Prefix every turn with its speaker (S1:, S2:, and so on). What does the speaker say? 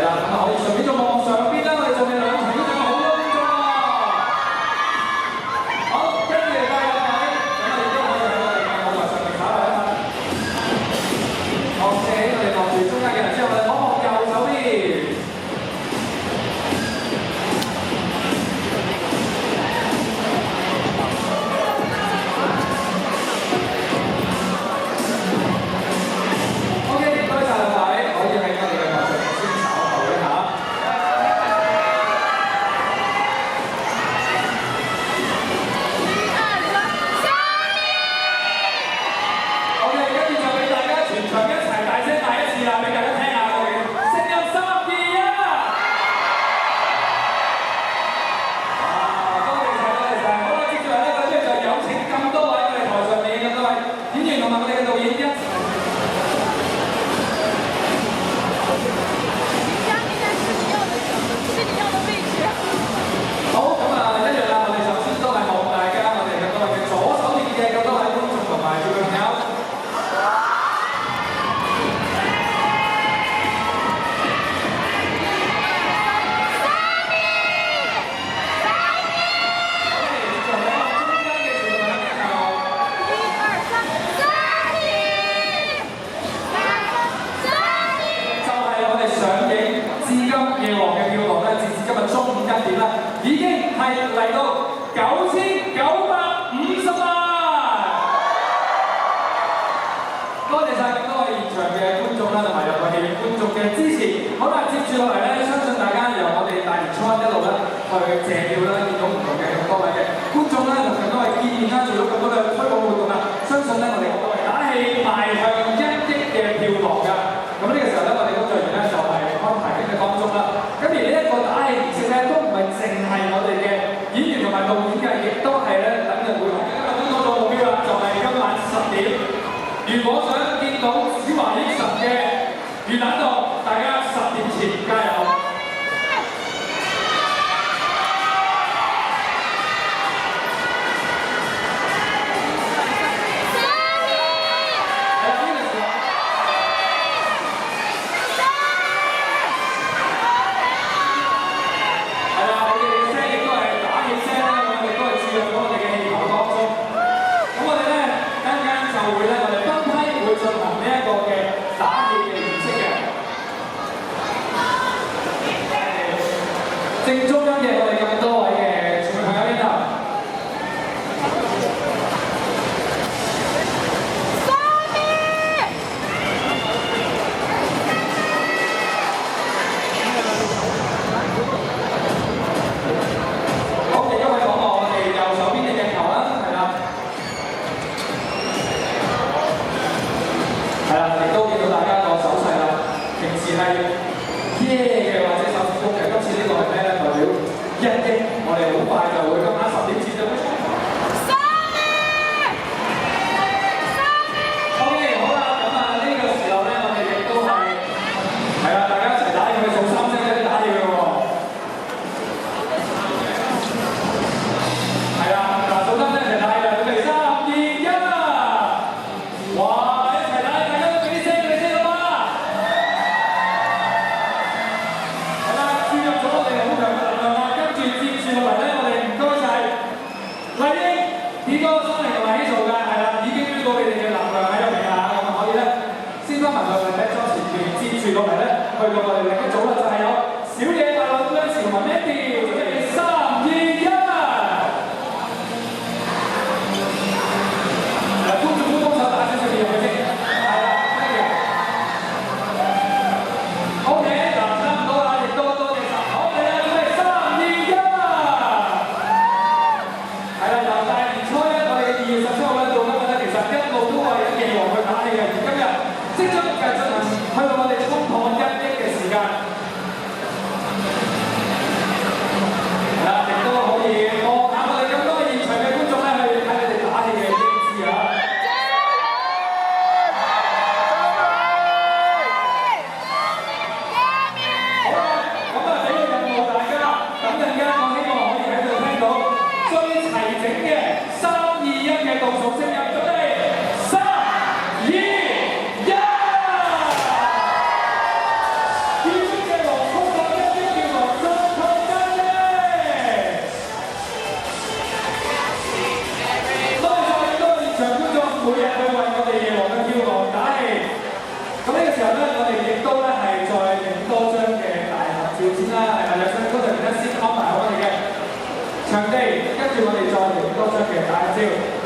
S1: 係啦，咁啊可以順便再望上邊啦，我哋上面兩場都仲有好多觀眾啊！好，跟住嚟各位，咁啊亦都可以喺我哋嘅舞台上面稍為一陣。OK，我哋望住中間嘅人之後，我哋望望右手邊。已經係嚟到9950萬，多謝晒咁多位現場嘅觀眾啦，同埋入圍戲院觀眾嘅支持。好啦，接住落嚟咧，相信大家由我哋大年初一一路咧去謝票啦，見到唔同嘅咁多位嘅觀眾啦，同咁多位見面啦，做咗咁多嘅推廣活動啦，相信咧我哋咁多位打氣邁向1億嘅票房㗎。咁呢個時候咧，我哋工作人員咧就係安排緊嘅當中啦。咁而呢一個打氣儀式咧，都唔係淨係我哋嘅演員同埋導演嘅，亦都係咧等陣會同大家分享到目標啦，就係今晚10點。如果想見到小華益神嘅魚蛋檔，大家10點前加油！正中央嘅我哋咁多位嘅全朋友邊度？好，亦都可以講我哋右手邊嘅鏡頭啦，係啦，係啦，亦都見到大家個手勢啦。平時係耶嘅或者手指公嘅，今次呢個係咩咧？代表1億，我哋好快就會今晚10點前就會衝台。OK， 好啦，咁啊呢個時候咧，我哋亦都係啦，大家一齊打氣，佢數3聲咧，打氣嘅喎。係啦，嗱數3聲一齊打氣啦，準備3、2、1啦！哇，一齊打氣，大家都俾啲聲佢哋先啦嘛！係啦，注入咗我哋好強嘅能量啦，跟住接住落嚟咧，我哋唔該晒麗英、P哥、新嚟同埋希做嘅，係啦，已經俾到你哋嘅能量喺入面啦，咁啊可以咧，先翻埋落嚟睇咗前段，接住落嚟咧，去到我哋另一組啦，就係有小野大樂、Nancy 同埋 Mandy，準備3、2、1。嗱，觀眾幫手打少少嘢入去先，係啦 ，thank you。OK， 嗱，差唔多啦，亦都多謝晒。好，嚟啦，準備3、2、1。係啦，由大年初一我哋嘅2月17號咧到今日咧，其實一路都為咗夜王去打氣嘅，而今日即將進行去到我哋衝破1億嘅時間。時候咧，我哋亦都咧係再影多張嘅大合照先啦，係咪？有張嗰陣咧先安排好我哋嘅場地，跟住我哋再影多張嘅大合照。